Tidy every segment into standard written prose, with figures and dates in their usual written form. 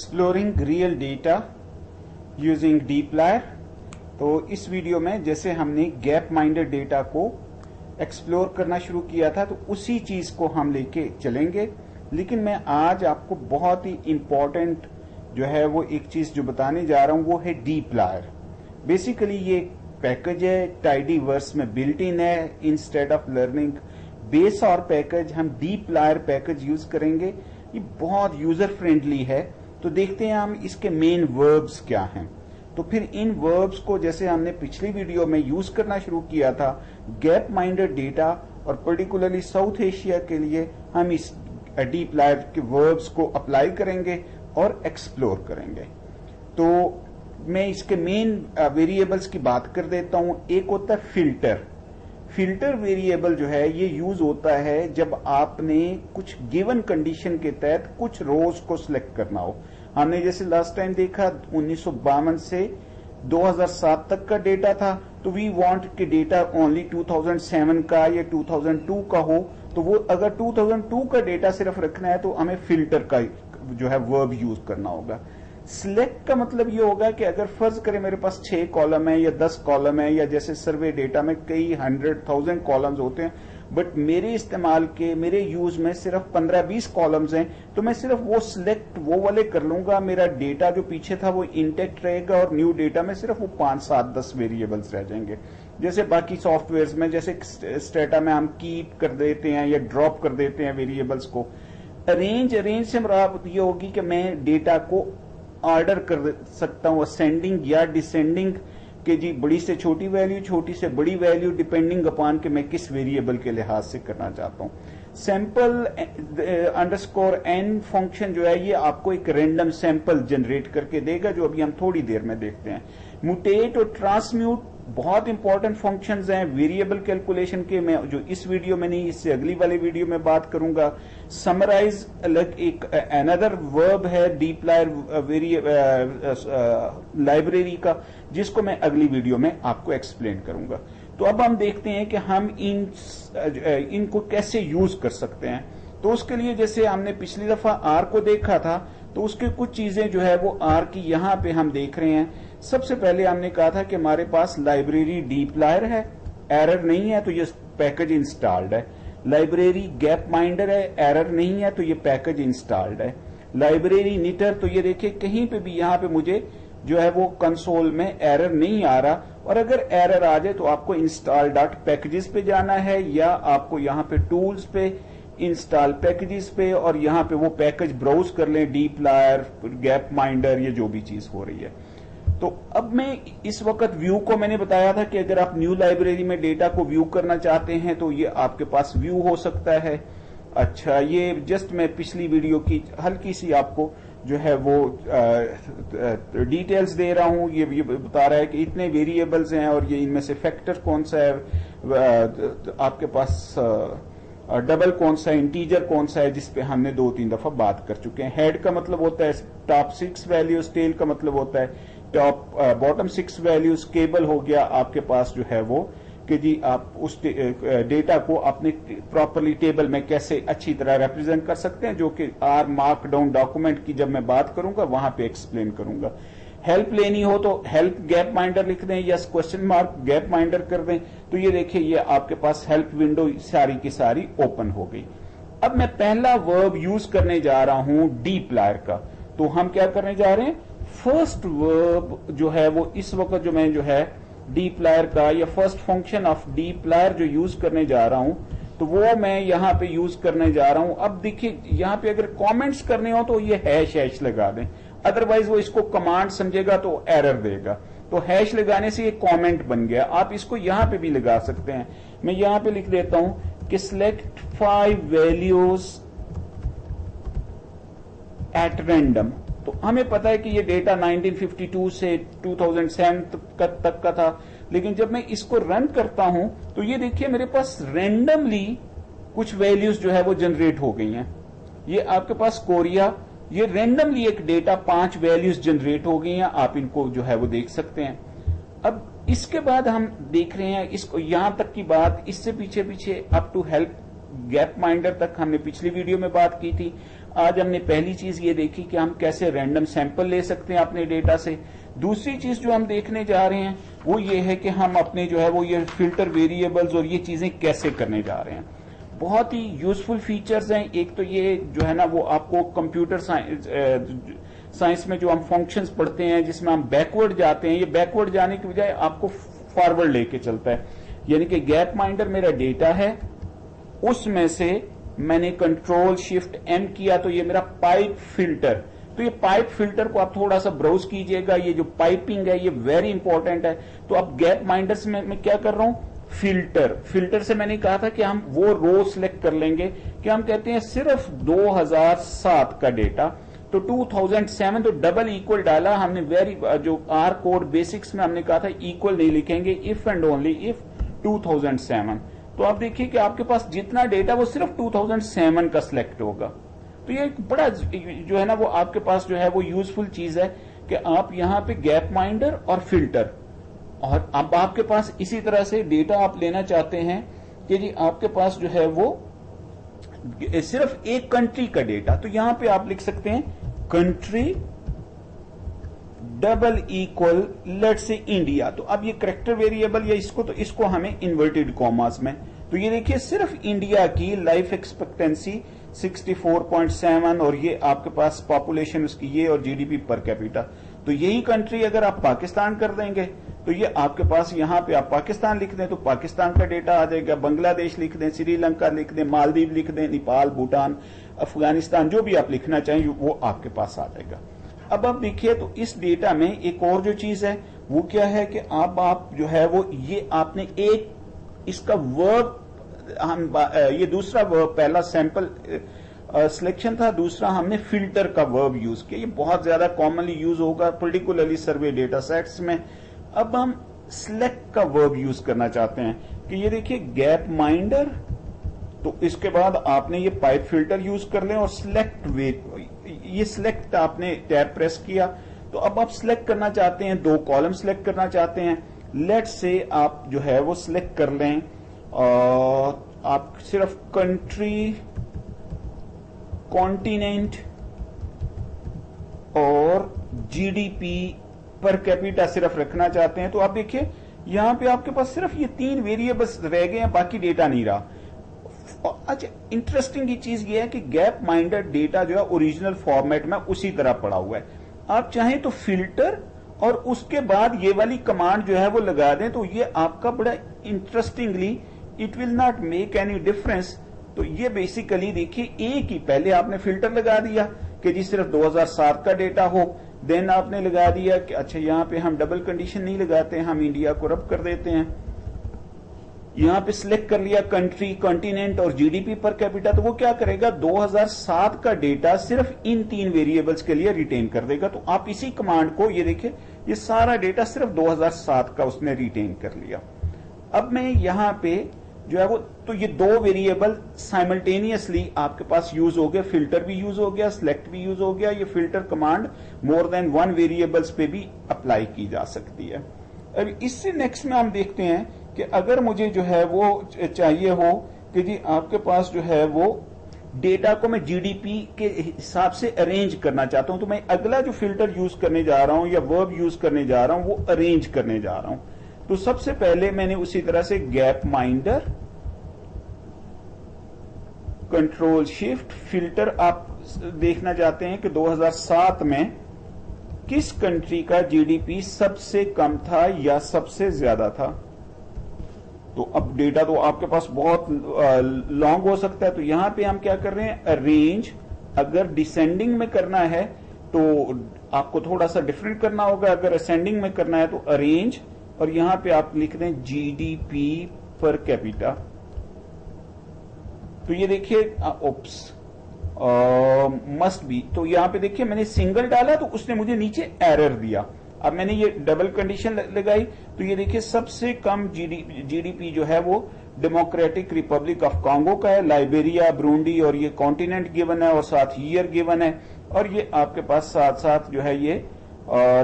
Exploring real data using dplyr। तो इस video में जैसे हमने गैप माइंडेड डेटा को एक्सप्लोर करना शुरू किया था तो उसी चीज को हम लेके चलेंगे, लेकिन मैं आज आपको बहुत ही इंपॉर्टेंट जो है वो एक चीज जो बताने जा रहा हूं वो है dplyr। बेसिकली ये पैकेज है, टाइडीवर्स में बिल्ट इन है। इंस्टेड ऑफ लर्निंग बेस और पैकेज हम dplyr पैकेज यूज करेंगे। ये बहुत यूजर फ्रेंडली है। तो देखते हैं हम इसके मेन वर्ब्स क्या हैं। तो फिर इन वर्ब्स को जैसे हमने पिछली वीडियो में यूज करना शुरू किया था गैप माइंडेड डेटा और पर्टिकुलरली साउथ एशिया के लिए, हम इस dplyr के वर्ब्स को अप्लाई करेंगे और एक्सप्लोर करेंगे। तो मैं इसके मेन वेरिएबल्स की बात कर देता हूं। एक होता है फिल्टर। फिल्टर वेरिएबल जो है ये यूज होता है जब आपने कुछ गिवन कंडीशन के तहत कुछ रोज को सिलेक्ट करना हो। हमने जैसे लास्ट टाइम देखा 1952 से 2007 तक का डेटा था, तो वी वांट कि डेटा ओनली 2007 का या 2002 का हो। तो वो अगर 2002 का डेटा सिर्फ रखना है तो हमें फिल्टर का जो है वर्ब यूज करना होगा। सिलेक्ट का मतलब ये होगा कि अगर फर्ज करें मेरे पास 6 कॉलम है या 10 कॉलम है, या जैसे सर्वे डेटा में कई 100,000 कॉलम्स होते हैं, बट मेरे इस्तेमाल के मेरे यूज में सिर्फ 15-20 कॉलम्स हैं, तो मैं सिर्फ वो सिलेक्ट वो वाले कर लूंगा। मेरा डेटा जो पीछे था वो इंटेक्ट रहेगा और न्यू डेटा में सिर्फ वो 5, 7, 10 वेरिएबल्स रह जाएंगे। जैसे बाकी सॉफ्टवेयर में जैसे स्टेटा में हम कीप कर देते हैं या ड्रॉप कर देते हैं वेरिएबल्स को। अरेंज से मुराद ये होगी कि मैं डेटा को ऑर्डर कर सकता हूं, असेंडिंग या डिसेंडिंग के जी, बड़ी से छोटी वैल्यू, छोटी से बड़ी वैल्यू, डिपेंडिंग अपॉन के मैं किस वेरिएबल के लिहाज से करना चाहता हूं। सैंपल अंडरस्कोर एन फंक्शन जो है ये आपको एक रैंडम सैंपल जनरेट करके देगा, जो अभी हम थोड़ी देर में देखते हैं। म्यूटेट और ट्रांसम्यूट बहुत इंपॉर्टेंट फंक्शंस हैं वेरिएबल कैलकुलेशन के। मैं जो इस वीडियो में नहीं, इससे अगली वाली वीडियो में बात करूंगा। समराइज अलग एक अनदर वर्ब है dplyr लाइब्रेरी का, जिसको मैं अगली वीडियो में आपको एक्सप्लेन करूंगा। तो अब हम देखते हैं कि हम इनको कैसे यूज कर सकते हैं। तो उसके लिए जैसे हमने पिछली दफा आर को देखा था, तो उसके कुछ चीजें जो है वो आर की यहां पे हम देख रहे हैं। सबसे पहले हमने कहा था कि हमारे पास लाइब्रेरी dplyr है, एरर नहीं है तो ये पैकेज इंस्टॉल्ड है। लाइब्रेरी गैप माइंडर है, एरर नहीं है तो ये पैकेज इंस्टॉल्ड है। लाइब्रेरी निटर, तो ये देखिए कहीं पे भी यहां पे मुझे जो है वो कंसोल में एरर नहीं आ रहा। और अगर एरर आ जाए तो आपको इंस्टॉल डॉट पैकेजेस पे जाना है, या आपको यहां पे टूल्स पे इंस्टॉल पैकेजेस पे, और यहां पे वो पैकेज ब्राउज कर लें, dplyr, गैप माइंडर, ये जो भी चीज हो रही है। तो अब मैं इस वक्त व्यू को मैंने बताया था कि अगर आप न्यू लाइब्रेरी में डेटा को व्यू करना चाहते हैं तो ये आपके पास व्यू हो सकता है। अच्छा, ये जस्ट मैं पिछली वीडियो की हल्की सी आपको जो है वो डिटेल्स दे रहा हूं। ये बता रहा है कि इतने वेरिएबल्स हैं और ये इनमें से फैक्टर कौन सा है, आपके पास डबल कौन सा है, इंटीजर कौन सा है, जिसपे हमने 2-3 दफा बात कर चुके हैं। हेड का मतलब होता है टॉप 6 वैल्यूज, टेल का मतलब होता है टॉप बॉटम 6 वैल्यूज। केबल हो गया आपके पास जो है वो कि जी आप उस डेटा को अपने प्रॉपरली टेबल में कैसे अच्छी तरह रिप्रेजेंट कर सकते हैं, जो कि आर मार्कडाउन डॉक्यूमेंट की जब मैं बात करूंगा वहां पे एक्सप्लेन करूंगा। हेल्प लेनी हो तो हेल्प गैप माइंडर लिख दें या क्वेश्चन मार्क गैप माइंडर कर दें, तो ये देखिए ये आपके पास हेल्प विंडो सारी की सारी ओपन हो गई। अब मैं पहला वर्ब यूज करने जा रहा हूं dplyr का। तो हम क्या करने जा रहे हैं, फर्स्ट वर्ब जो है वो इस वक्त जो मैं जो है dplyr का या फर्स्ट फंक्शन ऑफ dplyr जो यूज करने जा रहा हूं, तो वो मैं यहां पे यूज करने जा रहा हूं। अब देखिए यहां पे अगर कमेंट्स करने हो तो ये हैश लगा दें, अदरवाइज वो इसको कमांड समझेगा तो एरर देगा। तो हैश लगाने से ये कमेंट बन गया। आप इसको यहां पे भी लगा सकते हैं। मैं यहां पे लिख देता हूं कि सिलेक्ट 5 वैल्यूज एट रैंडम। तो हमें पता है कि ये डेटा 1952 से 2007 तक का था, लेकिन जब मैं इसको रन करता हूं तो ये देखिए मेरे पास रैंडमली कुछ वैल्यूज जो है वो जनरेट हो गई हैं। ये आपके पास कोरिया, ये रैंडमली एक डेटा 5 वैल्यूज जनरेट हो गई हैं। आप इनको जो है वो देख सकते हैं। अब इसके बाद हम देख रहे हैं इसको, यहां तक की बात, इससे पीछे up to help Gapminder तक हमने पिछली वीडियो में बात की थी। आज हमने पहली चीज ये देखी कि हम कैसे रैंडम सैंपल ले सकते हैं अपने डेटा से। दूसरी चीज जो हम देखने जा रहे हैं वो ये है कि हम अपने जो है वो ये फिल्टर वेरिएबल्स और ये चीजें कैसे करने जा रहे हैं। बहुत ही यूजफुल फीचर्स हैं। एक तो ये जो है ना वो आपको कंप्यूटर साइंस में जो हम फंक्शंस पढ़ते हैं जिसमें हम बैकवर्ड जाते हैं, ये बैकवर्ड जाने की बजाय आपको फॉरवर्ड लेके चलता है। यानी कि गैप माइंडर मेरा डेटा है, उसमें से मैंने कंट्रोल शिफ्ट एम किया तो ये मेरा पाइप फिल्टर। तो ये पाइप फिल्टर को आप थोड़ा सा ब्राउज कीजिएगा, ये जो पाइपिंग है ये वेरी इंपॉर्टेंट है। तो अब गैप माइंडर्स में मैं क्या कर रहा हूं, फिल्टर से मैंने कहा था कि हम वो रो सिलेक्ट कर लेंगे कि हम कहते हैं सिर्फ 2007 का डेटा। तो 2007 तो डबल इक्वल डाला हमने, वेरी जो आर कोड बेसिक्स में हमने कहा था इक्वल नहीं लिखेंगे, इफ एंड ओनली इफ 2007। तो आप देखिए कि आपके पास जितना डेटा वो सिर्फ 2007 का सिलेक्ट होगा। तो ये एक बड़ा जो है ना वो आपके पास जो है वो यूजफुल चीज है कि आप यहां पे गैप माइंडर और फिल्टर, और अब आपके पास इसी तरह से डेटा आप लेना चाहते हैं कि जी आपके पास जो है वो सिर्फ एक कंट्री का डेटा, तो यहां पे आप लिख सकते हैं कंट्री डबल इक्वल लेट्स से इंडिया। तो अब ये करेक्टर वेरिएबल या इसको हमें इन्वर्टेड कॉमास में, तो ये देखिए सिर्फ इंडिया की लाइफ एक्सपेक्टेंसी 64.7 और ये आपके पास पॉपुलेशन उसकी ये और जीडीपी पर कैपिटा। तो यही कंट्री अगर आप पाकिस्तान कर देंगे तो ये आपके पास यहां पे आप पाकिस्तान लिख दें तो पाकिस्तान का डेटा आ जाएगा, बांग्लादेश लिख दें, श्रीलंका लिख दें, मालदीव लिख दें, नेपाल, भूटान, अफगानिस्तान, जो भी आप लिखना चाहें वो आपके पास आ जाएगा। अब आप देखिए तो इस डेटा में एक और जो चीज है वो क्या है कि आप जो है वो ये आपने एक इसका वर्ब, हम ये दूसरा वर्ब, पहला सैंपल सिलेक्शन था, दूसरा हमने फिल्टर का वर्ब यूज किया। ये बहुत ज्यादा कॉमनली यूज होगा पर्टिकुलरली सर्वे डेटा सेट्स में। अब हम सिलेक्ट का वर्ब यूज करना चाहते हैं कि ये देखिए गैप माइंडर, तो इसके बाद आपने ये पाइप फिल्टर यूज कर लें और सिलेक्ट ये सिलेक्ट आपने टैब प्रेस किया। तो अब आप सिलेक्ट करना चाहते हैं, दो कॉलम सिलेक्ट करना चाहते हैं। लेट्स से आप जो है वो सिलेक्ट कर लें और आप सिर्फ कंट्री, कॉन्टिनेंट और जीडीपी पर कैपिटा सिर्फ रखना चाहते हैं। तो आप देखिए यहां पे आपके पास सिर्फ ये 3 वेरिएबल्स रह गए हैं, बाकी डेटा नहीं रहा। अच्छा इंटरेस्टिंग ये चीज ये है कि गैप माइंडर डेटा जो है ओरिजिनल फॉर्मेट में उसी तरह पड़ा हुआ है। आप चाहें तो फिल्टर और उसके बाद ये वाली कमांड जो है वो लगा दें तो ये आपका बड़ा interestingly it will not make any difference. तो ये बेसिकली देखिए एक ही, पहले आपने फिल्टर लगा दिया कि जी सिर्फ 2007 का डेटा हो, देन आपने लगा दिया कि अच्छा यहां पे हम डबल कंडीशन नहीं लगाते, हम इंडिया को रब कर देते हैं। यहां पे सिलेक्ट कर लिया कंट्री, कॉन्टिनेंट और जीडीपी पर कैपिटा, तो वो क्या करेगा 2007 का डेटा सिर्फ इन 3 वेरिएबल्स के लिए रिटेन कर देगा। तो आप इसी कमांड को ये देखिए ये सारा डेटा सिर्फ 2007 का उसने रिटेन कर लिया। अब मैं यहां पे जो है वो, तो ये 2 वेरिएबल साइमल्टेनियसली आपके पास यूज हो गए, फिल्टर भी यूज हो गया, सिलेक्ट भी यूज हो गया। ये filter command more than 1 variables पे भी अप्लाई की जा सकती है। अब इससे नेक्स्ट में हम देखते हैं कि अगर मुझे जो है वो चाहिए हो कि जी आपके पास जो है वो डेटा को मैं जीडीपी के हिसाब से अरेंज करना चाहता हूं, तो मैं अगला जो फिल्टर यूज करने जा रहा हूं या वर्ब यूज करने जा रहा हूं वो अरेंज करने जा रहा हूं। तो सबसे पहले मैंने उसी तरह से gap minder, control shift filter, आप देखना चाहते हैं कि 2007 में किस कंट्री का जीडीपी सबसे कम था या सबसे ज्यादा था। तो अब डेटा तो आपके पास बहुत लॉन्ग हो सकता है, तो यहां पे हम क्या कर रहे हैं अरेंज। अगर डिसेंडिंग में करना है तो आपको थोड़ा सा डिफरेंट करना होगा, अगर असेंडिंग में करना है तो अरेंज और यहां पे आप लिख दें जीडीपी पर कैपिटा। तो ये देखिए ओप्स मस्ट बी, तो यहां पे देखिए मैंने सिंगल डाला तो उसने मुझे नीचे एरर दिया। अब मैंने ये डबल कंडीशन लगाई तो ये देखिए सबसे कम जीडीपी जो है वो डेमोक्रेटिक रिपब्लिक ऑफ कांगो का है, लाइबेरिया, ब्रूंडी और ये कॉन्टिनेंट गिवन है और साथ ईयर गिवन है। और ये आपके पास साथ साथ जो है ये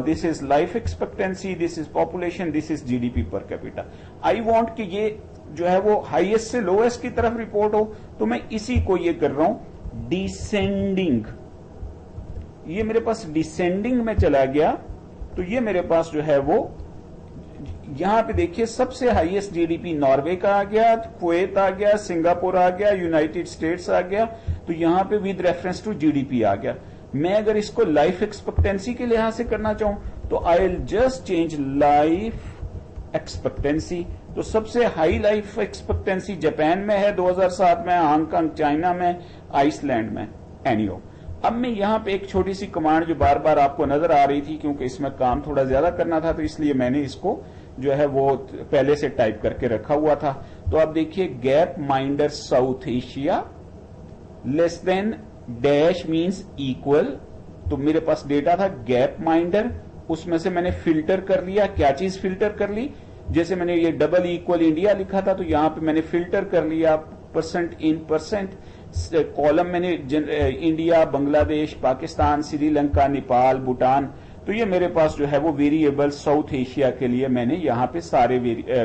this is life expectancy, this is population, this is GDP per capita. I want कि ये जो है वो हाईएस्ट से लोएस्ट की तरफ रिपोर्ट हो, तो मैं इसी को ये कर रहा हूं डिसेंडिंग, ये मेरे पास डिसेंडिंग में चला गया, तो ये मेरे पास जो है वो यहां पे देखिए सबसे हाईएस्ट जीडीपी नॉर्वे का आ गया, कुवैत आ गया, सिंगापुर आ गया, यूनाइटेड स्टेट्स आ गया, तो यहां पे विद रेफरेंस टू जीडीपी आ गया। मैं अगर इसको लाइफ एक्सपेक्टेंसी के लिहाज से करना चाहूं तो I will just change life expectancy. तो सबसे हाई लाइफ एक्सपेक्टेंसी जापान में है 2007 में, हांगकांग चाइना में, आइसलैंड में। एनीहो, अब मैं यहां पे एक छोटी सी कमांड जो बार बार आपको नजर आ रही थी, क्योंकि इसमें काम थोड़ा ज्यादा करना था तो इसलिए मैंने इसको जो है वो पहले से टाइप करके रखा हुआ था। तो आप देखिए gap minder South Asia less than dash means equal, तो मेरे पास डेटा था गैप माइंडर, उसमें से मैंने फिल्टर कर लिया। क्या चीज फिल्टर कर ली? जैसे मैंने ये डबल इक्वल इंडिया लिखा था तो यहां पे मैंने फिल्टर कर लिया परसेंट इन परसेंट, कॉलम मैंने इंडिया, बांग्लादेश, पाकिस्तान, श्रीलंका, नेपाल, भूटान, तो ये मेरे पास जो है वो वेरिएबल साउथ एशिया के लिए मैंने यहां पे सारे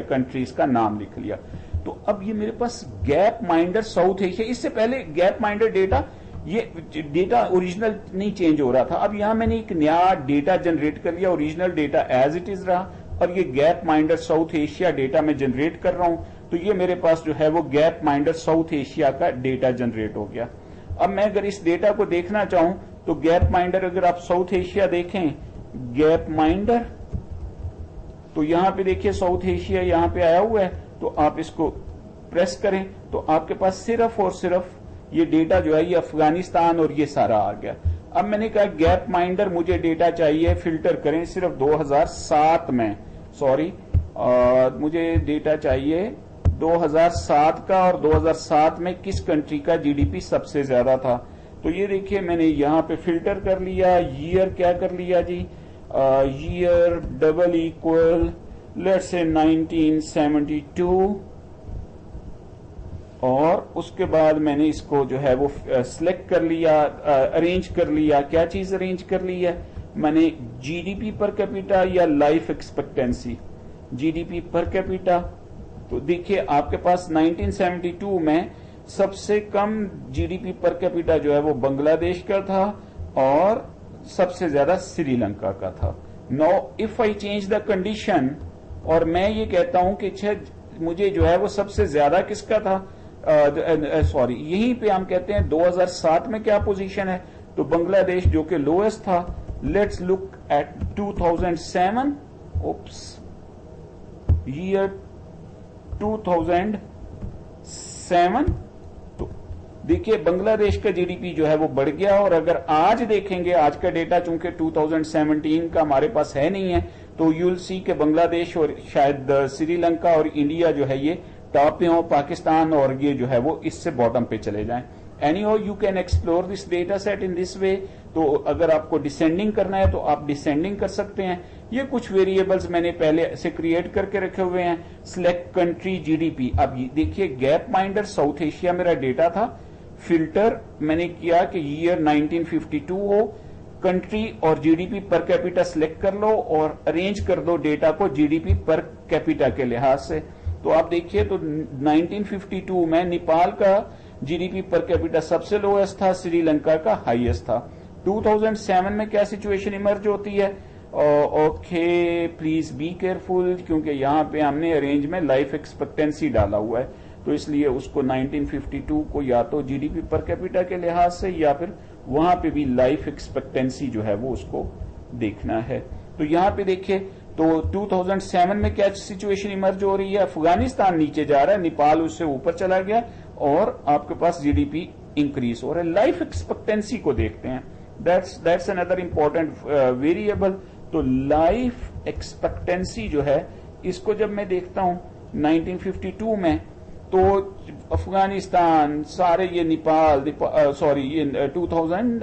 कंट्रीज का नाम लिख लिया। तो अब ये मेरे पास गैप माइंडर साउथ एशिया, इससे पहले गैप माइंडर डेटा, ये डेटा ओरिजिनल नहीं चेंज हो रहा था, अब यहां मैंने एक नया डेटा जनरेट कर लिया, original data as it is रहा और ये Gapminder South Asia data मैं जनरेट कर रहा हूं, तो ये मेरे पास जो है वो गैप माइंडर साउथ एशिया का डेटा जनरेट हो गया। अब मैं अगर इस डेटा को देखना चाहूं तो गैप माइंडर, अगर आप साउथ एशिया देखें गैप माइंडर, तो यहां पे देखिए साउथ एशिया यहां पे आया हुआ है, तो आप इसको प्रेस करें तो आपके पास सिर्फ और सिर्फ ये डेटा जो है ये अफगानिस्तान और ये सारा आ गया। अब मैंने कहा गैप माइंडर मुझे डेटा चाहिए, फिल्टर करें सिर्फ 2007 में, सॉरी मुझे डेटा चाहिए 2007 का, और 2007 में किस कंट्री का जीडीपी सबसे ज्यादा था। तो ये देखिए मैंने यहां पे फिल्टर कर लिया, ईयर क्या कर लिया जी, year double equal let's say 1972, और उसके बाद मैंने इसको जो है वो सिलेक्ट कर लिया, अरेंज कर लिया। क्या चीज अरेंज कर ली है मैंने? जीडीपी पर कैपिटा या life expectancy? GDP per capita. तो देखिए आपके पास 1972 में सबसे कम जीडीपी पर कैपिटा जो है वो बांग्लादेश का था और सबसे ज्यादा श्रीलंका का था। Now if I change the condition और मैं ये कहता हूं कि मुझे जो है वो सबसे ज्यादा किसका था, सॉरी यहीं पे हम कहते हैं 2007 में क्या पोजीशन है, तो बांग्लादेश जो कि लोएस्ट था। Let's look at 2007, oops, year 2007, तो देखिए बांग्लादेश का जीडीपी जो है वो बढ़ गया। और अगर आज देखेंगे, आज का डेटा चूंकि 2017 का हमारे पास है नहीं है, तो यूल सी के बांग्लादेश और शायद श्रीलंका और इंडिया जो है ये टॉप पे हो, पाकिस्तान और ये जो है वो इससे बॉटम पे चले जाएं। Anyhow you can explore this data set in this way. तो अगर आपको डिसेंडिंग करना है तो आप डिसेंडिंग कर सकते हैं। ये कुछ वेरिएबल्स मैंने पहले से क्रिएट करके रखे हुए हैं। सिलेक्ट कंट्री जीडीपी, अब देखिए गैप माइंडर साउथ एशिया मेरा डेटा था, फिल्टर मैंने किया कि ईयर 1952 हो, कंट्री और जीडीपी पर कैपिटा सिलेक्ट कर लो और अरेंज कर दो डेटा को जीडीपी पर कैपिटा के लिहाज से। तो आप देखिए तो 1952 में नेपाल का जीडीपी पर कैपिटा सबसे लोएस्ट था, श्रीलंका का हाईएस्ट था। 2007 में क्या सिचुएशन इमर्ज होती है? ओके प्लीज बी केयरफुल, क्योंकि यहां पे हमने अरेंज में लाइफ एक्सपेक्टेंसी डाला हुआ है, तो इसलिए उसको 1952 को या तो जीडीपी पर कैपिटा के लिहाज से या फिर वहां पे भी लाइफ एक्सपेक्टेंसी जो है वो उसको देखना है। तो यहां पे देखिए तो 2007 में क्या सिचुएशन इमर्ज हो रही है? अफगानिस्तान नीचे जा रहा है, नेपाल उससे ऊपर चला गया और आपके पास जीडीपी इंक्रीज हो रहा है। लाइफ एक्सपेक्टेंसी को देखते हैं, दैट्स अनदर इंपॉर्टेंट वेरिएबल। तो लाइफ एक्सपेक्टेंसी जो है इसको जब मैं देखता हूं 1952 में, तो अफगानिस्तान सारे ये नेपाल सॉरी ये 2000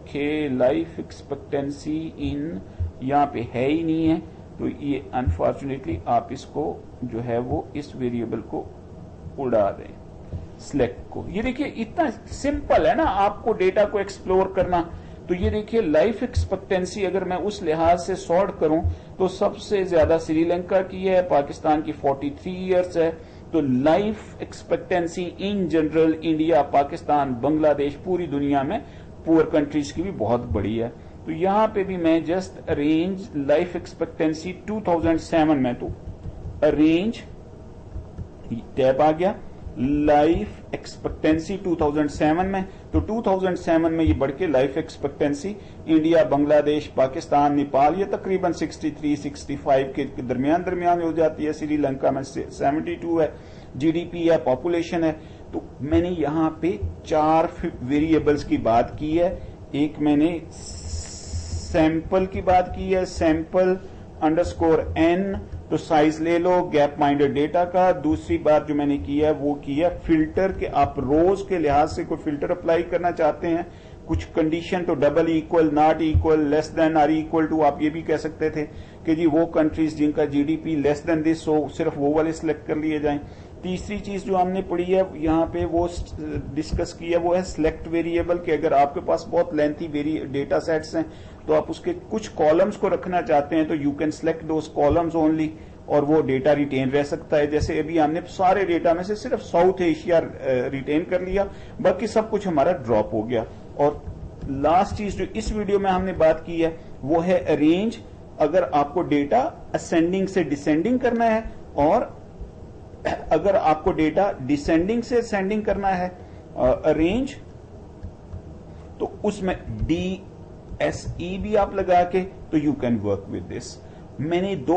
के लाइफ एक्सपेक्टेंसी इन यहाँ पे है ही नहीं है, तो ये अनफॉर्चुनेटली आप इसको जो है वो इस वेरिएबल को उड़ा दें, सिलेक्ट को। ये देखिए इतना सिंपल है ना आपको डेटा को एक्सप्लोर करना। तो ये देखिए लाइफ एक्सपेक्टेंसी अगर मैं उस लिहाज से सॉर्ट करूं तो सबसे ज्यादा श्रीलंका की है, पाकिस्तान की 43 ईयर्स है, तो life expectancy in general India, Pakistan, Bangladesh, पूरी दुनिया में पुअर कंट्रीज की भी बहुत बड़ी है। तो यहां पे भी मैं जस्ट अरेंज लाइफ एक्सपेक्टेंसी 2007 में, तो अरेंज टैब आ गया लाइफ एक्सपेक्टेंसी 2007 में, तो 2007 में ये बढ़ के life expectancy India, Bangladesh, Pakistan, Nepal ये तकरीबन 63-65 के दरमियान हो जाती है। श्रीलंका में 72 है, जीडीपी है, पॉपुलेशन है। तो मैंने यहां पे 4 वेरिएबल्स की बात की है। एक मैंने सैंपल की बात की है, सैंपल अंडरस्कोर एन, तो साइज ले लो गैप माइंडेड डेटा का। दूसरी बात जो मैंने की है वो की है फिल्टर के, आप रोज के लिहाज से कोई फिल्टर अप्लाई करना चाहते हैं, कुछ कंडीशन, तो double equal, not equal, less than or equal to, आप ये भी कह सकते थे कि जी वो कंट्रीज जिनका जीडीपी लेस देन दिस हो सिर्फ वो वाले सिलेक्ट कर लिए जाएं। तीसरी चीज जो हमने पढ़ी है यहाँ पे वो डिस्कस की है वो है सिलेक्ट वेरिएबल, कि अगर आपके पास बहुत लेंथी डेटा सेट्स हैं तो आप उसके कुछ कॉलम्स को रखना चाहते हैं तो you can select those columns only, और वो डेटा रिटेन रह सकता है। जैसे अभी हमने सारे डेटा में से सिर्फ साउथ एशिया रिटेन कर लिया, बाकी सब कुछ हमारा ड्रॉप हो गया। और लास्ट चीज जो इस वीडियो में हमने बात की है वो है अरेंज, अगर आपको डेटा असेंडिंग से डिसेंडिंग करना है और अगर आपको डेटा डिसेंडिंग से असेंडिंग करना है अरेंज, तो उसमें DSE भी आप लगा के तो you can work with this. मैंने दो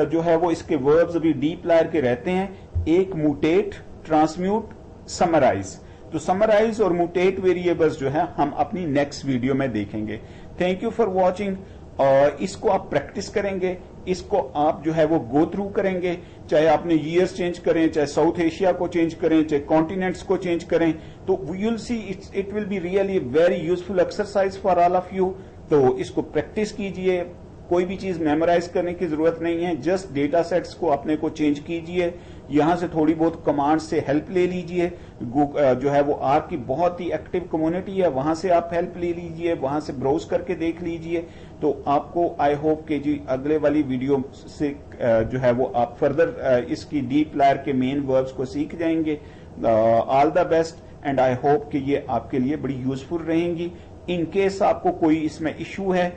जो है वो इसके वर्ब्स अभी डीप्लायर के रहते हैं, एक मुटेट, ट्रांसम्यूट, समराइज। तो समराइज और मुटेट वेरिएबल्स जो है हम अपनी नेक्स्ट वीडियो में देखेंगे। Thank you for watching. और इसको आप प्रैक्टिस करेंगे, इसको आप जो है वो गो थ्रू करेंगे, चाहे आपने ईयर्स चेंज करें, चाहे साउथ एशिया को चेंज करें, चाहे कॉन्टिनेंट्स को चेंज करें, तो you will see it will be really very useful exercise for all of you. तो इसको प्रैक्टिस कीजिए, कोई भी चीज मेमोराइज करने की जरूरत नहीं है, जस्ट डेटा सेट्स को अपने को चेंज कीजिए, यहां से थोड़ी बहुत कमांड से हेल्प ले लीजिए। जो है वो आर की बहुत ही एक्टिव कम्युनिटी है, वहां से आप हेल्प ले लीजिए, वहां से ब्राउज करके देख लीजिए। तो आपको आई होप कि जी अगले वाली वीडियो से जो है वो आप फर्दर इसकी डीप्लायर के मेन वर्ब्स को सीख जाएंगे। All the best and I hope कि ये आपके लिए बड़ी यूजफुल रहेंगी। इन केस आपको कोई इसमें इश्यू है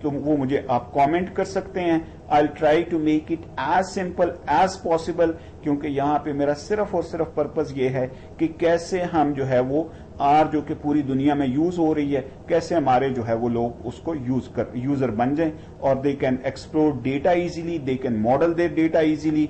तो वो मुझे आप कमेंट कर सकते हैं। I try to make it as simple as possible, क्योंकि यहाँ पे मेरा सिर्फ और सिर्फ पर्पज ये है कि कैसे हम जो है वो आर जो कि पूरी दुनिया में यूज हो रही है, कैसे हमारे जो है वो लोग उसको यूजर बन जाएं और they can explore data easily, they can model there data easily.